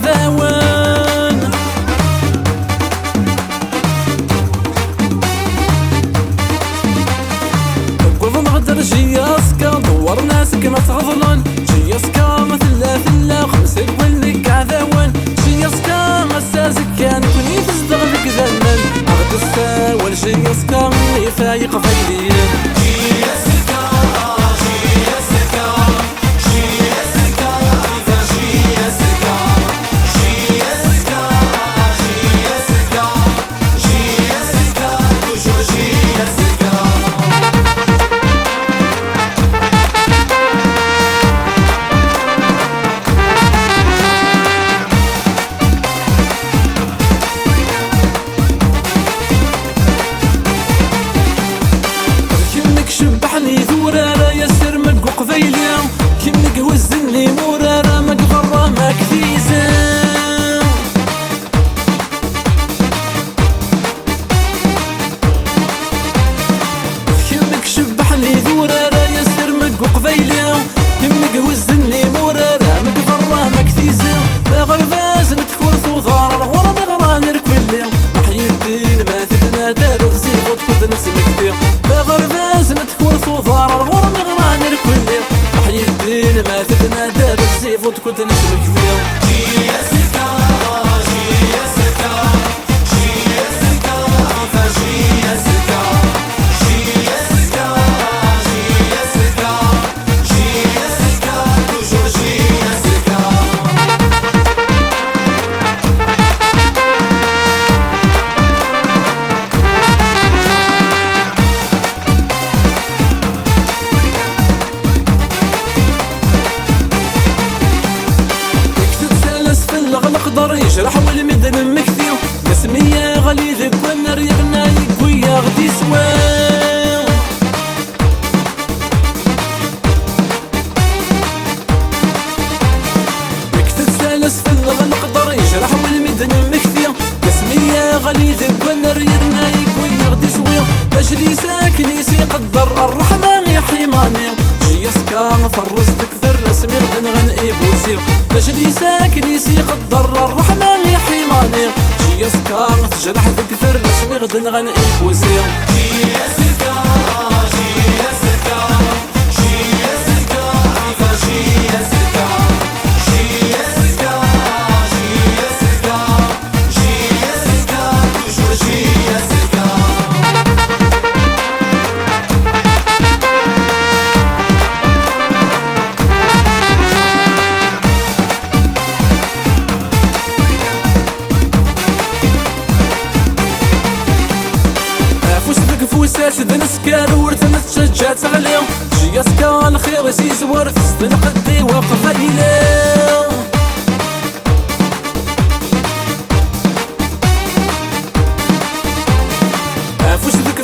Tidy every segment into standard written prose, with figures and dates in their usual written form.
كعذاوان. قلب نغدر جياسكا دور ناسك ما تغضلن، جياسكا مثلا ثلا خمسة ولك عذاوان. جياسكا مسازك كان كوني تزدغ لك ذنن، أغد الساول جياسكا اللي فايق فايدين. شبحني ذورارا ياسر مق قبيلي، كمك وزني مورارا مق برا ما كثيزا. كمك شبحني ذورارا ياسر مق قبيلي، كمك وزني مورارا مق برا ما كثيزا. غرباز نتكورث وضارر ورا مغرا نركبلي، محيي الدين ما تدنا دار زيغوت كنت نسمك بيه. غرباز نتكورث وضارر ورا مغرا نركبلي، محيي الدين ما تدنا دار زيغوت كنت نسمك بيه. الأخضر يجرح والمدن مكثيو، قسمية غليظ كون ريغنا يقويا غدي سوا. مكتب سالس في الأخضر يجرح والمدن مكثيو، قسمية غليظ كون ريغنا يقويا غدي سوا. باش لي ساكن يقدر الرحمن يا حيماني، جياسكا فرز تكثر رسمي غنغن إيبوسيو. باش لي ساكن يقدر الرحمن يا حيماني، جياسكا تجرح تكثر رسمي غنغن إيبوسيو. جياسكا جياسكا جياسكا جياسكا جياسكا جياسكا جياسكا توجور جياسكا. فوسات دنسكار ورثنا تشجعت عليهم، جياسكا الخير يسيس ورث قدي وقف إليه.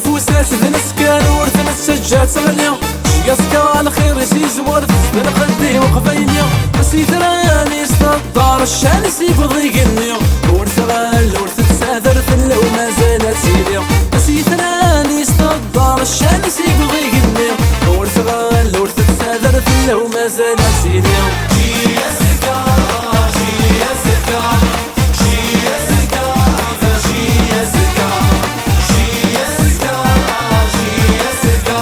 فوسات دنسكار ورثنا تشجعت عليهم، جياسكا الخير يسيس ورث قدي وقف إليه. سيدراني استدار الشان يبغي يقني، ورث غال ورث تساذر ثلا وما زالت سيدي. سيدراني استدار الشان يبغي يقني، ورث غال ورث تساذر ثلا وما زالت سيدي. جياسكا جياسكا جياسكا جياسكا جياسكا جياسكا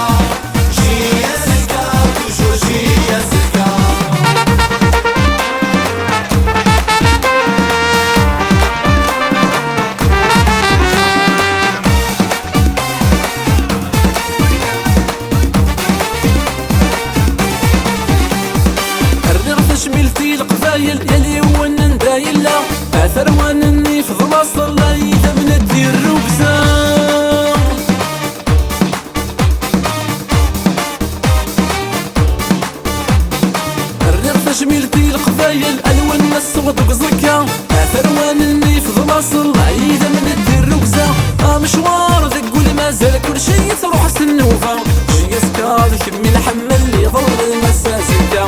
جياسكا توجور جياسكا. شميلتي القبايل يلي ونن دايلا، اثر ونني في ظلاص الله يثمن الدير ركزا. الرغفة شميلتي القبايل الون الصوت وقزكا، اثر ونني في ظلاص الله يثمن الدير ركزا. مشوار تقول مازال كل شي تروح سنوفا، جياسكا ذكر من حمل اللي ظل المساسكا.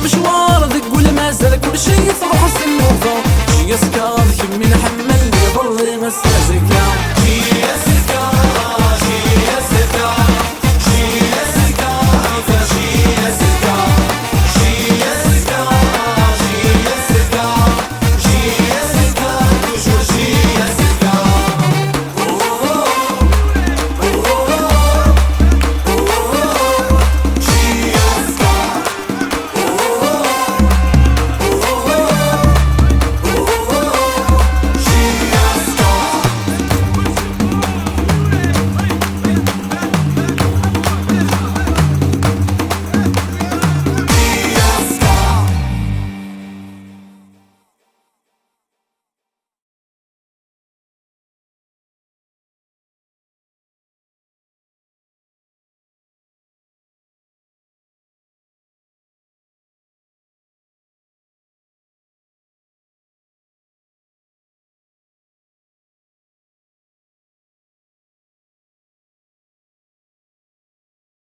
مشوار تقول مازال كل شي تروح سنوفا، جياسكا ذكر من حمل اللي ظل المساسكا.